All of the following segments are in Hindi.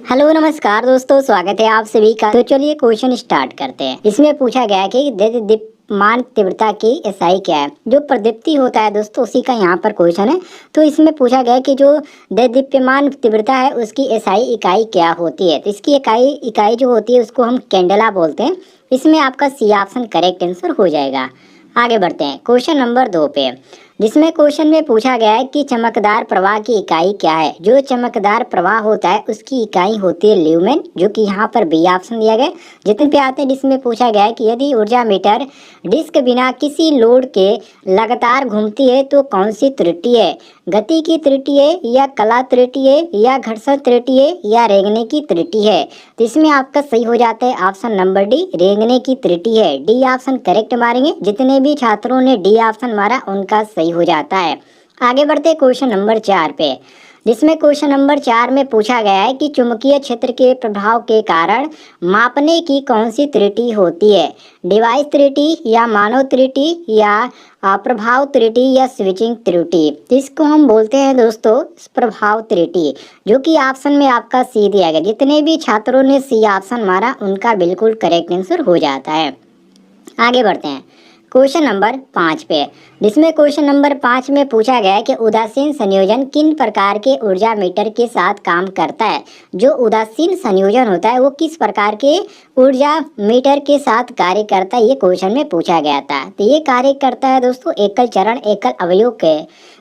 हेलो नमस्कार दोस्तों, स्वागत है आप सभी का। तो चलिए क्वेश्चन स्टार्ट करते हैं। इसमें पूछा गया है कि दीप्यमान तीव्रता की एसआई क्या है। जो प्रदीप्ति होता है दोस्तों, उसी का यहाँ पर क्वेश्चन है। तो इसमें पूछा गया है कि जो दीप्यमान तीव्रता है उसकी एसआई इकाई क्या होती है। तो इसकी इकाई जो होती है उसको हम कैंडेला बोलते हैं। इसमें आपका सी ऑप्शन करेक्ट आंसर हो जाएगा। आगे बढ़ते हैं क्वेश्चन नंबर 2 पे, जिसमें क्वेश्चन में पूछा गया है कि चमकदार प्रवाह की इकाई क्या है। जो चमकदार प्रवाह होता है उसकी इकाई होती है ल्यूमेन, जो कि यहाँ पर बी ऑप्शन दिया गया है। जितने पे आते हैं जिसमें पूछा गया है कि यदि ऊर्जा मीटर डिस्क बिना किसी लोड के लगातार घूमती है तो कौन सी त्रुटि है। गति की त्रुटि है, या कला त्रुटि है, या घर्षण त्रुटि है, या रेंगने की त्रुटि है। तो इसमें आपका सही हो जाता है ऑप्शन नंबर डी, रेंगने की त्रुटि है। डी ऑप्शन करेक्ट मारेंगे। जितने भी छात्रों ने डी ऑप्शन मारा उनका सही हो जाता है। आगे बढ़ते क्वेश्चन नंबर 4 पे, जिसमें क्वेश्चन नंबर 4 में पूछा गया है कि चुंबकीय क्षेत्र के प्रभाव के कारण मापने की कौन सी त्रुटि होती है। डिवाइस त्रुटि, या मानव त्रुटि, या प्रभाव त्रुटि, या स्विचिंग त्रुटि। तो इसको हम बोलते हैं दोस्तों प्रभाव त्रुटि, जो कि ऑप्शन में आपका सी दिया गया। जितने भी छात्रों ने सी ऑप्शन मारा उनका बिल्कुल करेक्ट आंसर हो जाता है। आगे बढ़ते हैं क्वेश्चन नंबर 5 पे, जिसमें क्वेश्चन नंबर 5 में पूछा गया है कि उदासीन संयोजन किन प्रकार के ऊर्जा मीटर के साथ काम करता है। जो उदासीन संयोजन होता है वो किस प्रकार के ऊर्जा मीटर के साथ कार्य करता है, ये क्वेश्चन में पूछा गया था। तो ये कार्य करता है दोस्तों एकल चरण एकल अवयव के।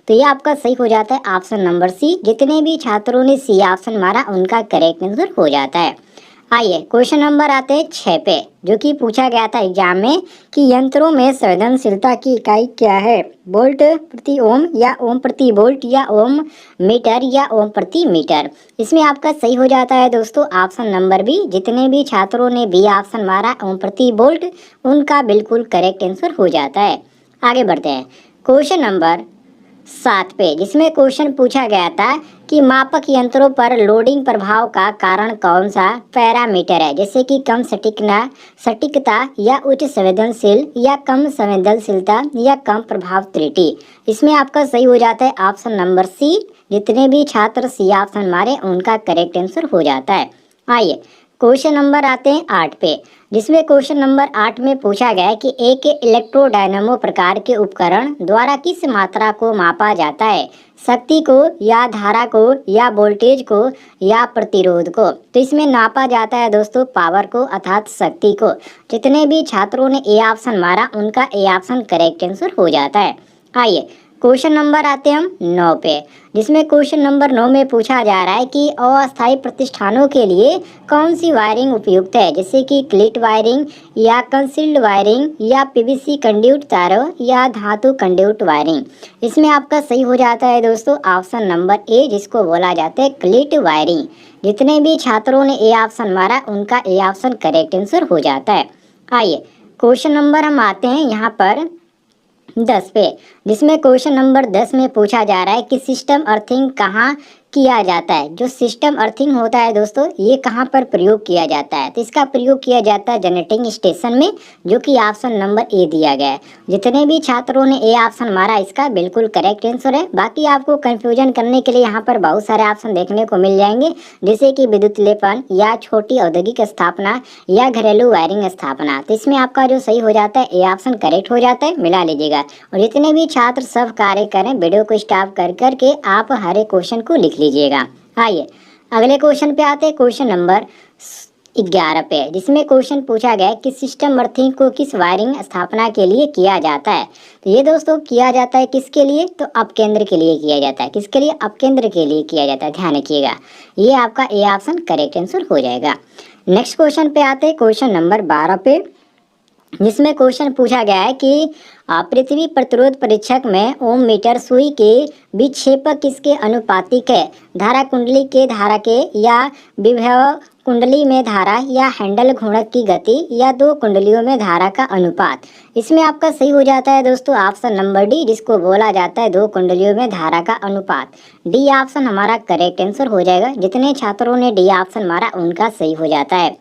तो ये आपका सही हो जाता है ऑप्शन नंबर सी। जितने भी छात्रों ने सी ऑप्शन मारा उनका करेक्ट आंसर हो जाता है। आइए क्वेश्चन नंबर आते हैं 6 पे, जो कि पूछा गया था एग्जाम में कि यंत्रों में संवेदनशीलता की इकाई क्या है। वोल्ट प्रति ओम, या ओम प्रति वोल्ट, या ओम मीटर, या ओम प्रति मीटर। इसमें आपका सही हो जाता है दोस्तों ऑप्शन नंबर बी। जितने भी छात्रों ने बी ऑप्शन मारा ओम प्रति वोल्ट उनका बिल्कुल करेक्ट आंसर हो जाता है। आगे बढ़ते हैं क्वेश्चन नंबर 7 पे, जिसमें क्वेश्चन पूछा गया था कि मापक यंत्रों पर लोडिंग प्रभाव का कारण कौन सा पैरामीटर है। जैसे कि कम सटीकता, या उच्च संवेदनशील, या कम संवेदनशीलता, या कम प्रभाव त्रुटि। इसमें आपका सही हो जाता है ऑप्शन नंबर सी। जितने भी छात्र सी ऑप्शन मारे उनका करेक्ट आंसर हो जाता है। आइए क्वेश्चन नंबर आते हैं 8 पे, जिसमें क्वेश्चन नंबर 8 में पूछा गया है कि एक इलेक्ट्रोडायनामो प्रकार के उपकरण द्वारा किस मात्रा को मापा जाता है। शक्ति को, या धारा को, या वोल्टेज को, या प्रतिरोध को। तो इसमें नापा जाता है दोस्तों पावर को अर्थात शक्ति को। जितने भी छात्रों ने ए ऑप्शन मारा उनका ए ऑप्शन करेक्ट आंसर हो जाता है। आइए क्वेश्चन नंबर आते हैं हम 9 पे, जिसमें क्वेश्चन नंबर 9 में पूछा जा रहा है कि अस्थायी प्रतिष्ठानों के लिए कौन सी वायरिंग उपयुक्त है। जैसे कि क्लिट वायरिंग, या कंसील्ड वायरिंग, या पीवीसी कंड्यूट तारों, या धातु कंड्यूट वायरिंग। इसमें आपका सही हो जाता है दोस्तों ऑप्शन नंबर ए, जिसको बोला जाता है क्लिट वायरिंग। जितने भी छात्रों ने ए ऑप्शन मारा उनका ए ऑप्शन करेक्ट आंसर हो जाता है। आइए क्वेश्चन नंबर हम आते हैं यहाँ पर 10 पे, जिसमें क्वेश्चन नंबर 10 में पूछा जा रहा है कि सिस्टम अर्थिंग कहाँ किया जाता है। जो सिस्टम अर्थिंग होता है दोस्तों ये कहाँ पर प्रयोग किया जाता है। तो इसका प्रयोग किया जाता है जनरेटिंग स्टेशन में, जो कि ऑप्शन नंबर ए दिया गया है। जितने भी छात्रों ने ए ऑप्शन मारा इसका बिल्कुल करेक्ट आंसर है। बाकी आपको कंफ्यूजन करने के लिए यहाँ पर बहुत सारे ऑप्शन देखने को मिल जाएंगे, जैसे कि विद्युत लेपन, या छोटी औद्योगिक स्थापना, या घरेलू वायरिंग स्थापना। तो इसमें आपका जो सही हो जाता है ए ऑप्शन करेक्ट हो जाता है, मिला लीजिएगा। और जितने भी छात्र सब कार्य करें वीडियो को स्टॉप कर करके आप हर एक क्वेश्चन को लिख लीजिएगा। आइए अगले क्वेश्चन पे आते हैं क्वेश्चन नंबर 11 पे, जिसमें क्वेश्चन पूछा गया है कि सिस्टम अर्थिंग को किस वायरिंग स्थापना के लिए किया जाता है। तो ये दोस्तों किया जाता है किसके लिए, तो अपकेंद्र के लिए किया जाता है। किसके लिए, अपकेंद्र के लिए किया जाता है, ध्यान रखिएगा। ये आपका ए ऑप्शन करेक्ट आंसर हो जाएगा। नेक्स्ट क्वेश्चन पे आते हैं क्वेश्चन नंबर 12 पे, जिसमें क्वेश्चन पूछा गया है कि पृथ्वी प्रतिरोध परीक्षक में ओम मीटर सुई के विक्षेपक किसके अनुपातिक है। धारा कुंडली के धारा के, या विभव कुंडली में धारा, या हैंडल घूर्णक की गति, या दो कुंडलियों में धारा का अनुपात। इसमें आपका सही हो जाता है दोस्तों ऑप्शन नंबर डी, जिसको बोला जाता है दो कुंडलियों में धारा का अनुपात। डी ऑप्शन हमारा करेक्ट आंसर हो जाएगा। जितने छात्रों ने डी ऑप्शन मारा उनका सही हो जाता है।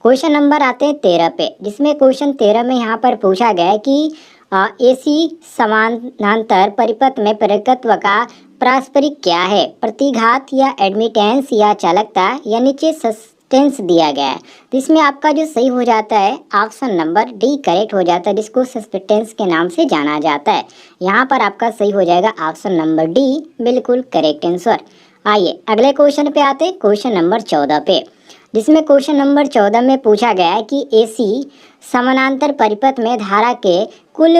क्वेश्चन नंबर आते हैं 13 पे, जिसमें क्वेश्चन 13 में यहाँ पर पूछा गया है कि एसी समानांतर परिपथ में प्रेरकत्व का पारस्परिक क्या है? प्रतिघात या एडमिटेंस या चालकता या नीचे सस्टेंस दिया गया है। तो इसमें आपका जो सही हो जाता है ऑप्शन नंबर डी करेक्ट हो जाता है, जिसको सस्टेंस के नाम से जाना जाता है। यहाँ पर आपका सही हो जाएगा ऑप्शन नंबर डी, बिल्कुल करेक्ट आंसर। आइए अगले क्वेश्चन पे आते हैं, क्वेश्चन नंबर 14 पे, जिसमें क्वेश्चन नंबर 14 में पूछा गया है कि एसी समानांतर परिपथ में धारा के कुल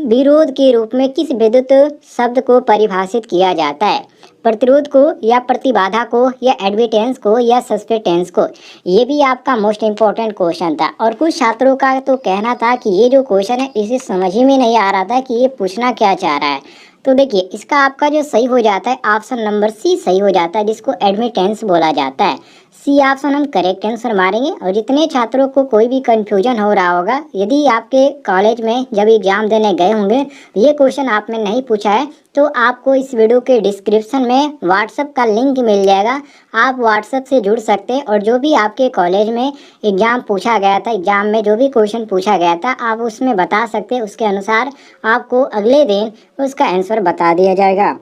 विरोध के रूप में किस विद्युत शब्द को परिभाषित किया जाता है? प्रतिरोध को या प्रतिबाधा को या एडमिटेंस को या सस्पेंटेंस को? ये भी आपका मोस्ट इम्पोर्टेंट क्वेश्चन था और कुछ छात्रों का तो कहना था कि ये जो क्वेश्चन है इसे समझ ही में नहीं आ रहा था कि ये पूछना क्या चाह रहा है। तो देखिए इसका आपका जो सही हो जाता है ऑप्शन नंबर सी सही हो जाता है, जिसको एडमिटेंस बोला जाता है। सी ऑप्शन हम करेक्ट आंसर मारेंगे। और जितने छात्रों को कोई भी कंफ्यूजन हो रहा होगा, यदि आपके कॉलेज में जब एग्जाम देने गए होंगे ये क्वेश्चन आपने नहीं पूछा है, तो आपको इस वीडियो के डिस्क्रिप्शन में व्हाट्सएप का लिंक मिल जाएगा, आप व्हाट्सएप से जुड़ सकते हैं और जो भी आपके कॉलेज में एग्ज़ाम पूछा गया था, एग्ज़ाम में जो भी क्वेश्चन पूछा गया था आप उसमें बता सकते हैं, उसके अनुसार आपको अगले दिन उसका आंसर बता दिया जाएगा।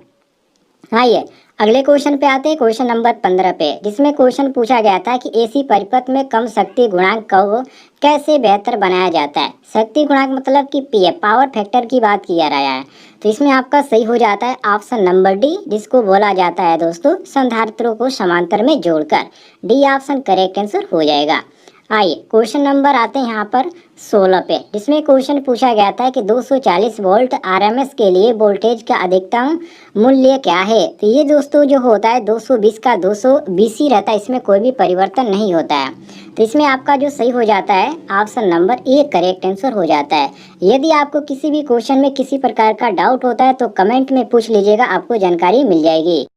आइए अगले क्वेश्चन पे आते हैं, क्वेश्चन नंबर 15 पे, जिसमें क्वेश्चन पूछा गया था कि एसी परिपथ में कम शक्ति गुणांक को कैसे बेहतर बनाया जाता है? शक्ति गुणांक मतलब कि पीएफ पावर फैक्टर की बात किया रहा है। तो इसमें आपका सही हो जाता है ऑप्शन नंबर डी, जिसको बोला जाता है दोस्तों संधारित्रों को समांतर में जोड़कर। डी ऑप्शन करेक्ट आंसर हो जाएगा। आइए क्वेश्चन नंबर आते हैं यहाँ पर 16 पे, जिसमें क्वेश्चन पूछा गया था कि 240 वोल्ट आरएमएस के लिए वोल्टेज का अधिकतम मूल्य क्या है? तो ये दोस्तों जो होता है 220 का 220 ही रहता है, इसमें कोई भी परिवर्तन नहीं होता है। तो इसमें आपका जो सही हो जाता है option number A correct answer हो जाता है। यदि आपको किसी भी क्वेश्चन में किसी प्रकार का डाउट होता है तो कमेंट में पूछ लीजिएगा, आपको जानकारी मिल जाएगी।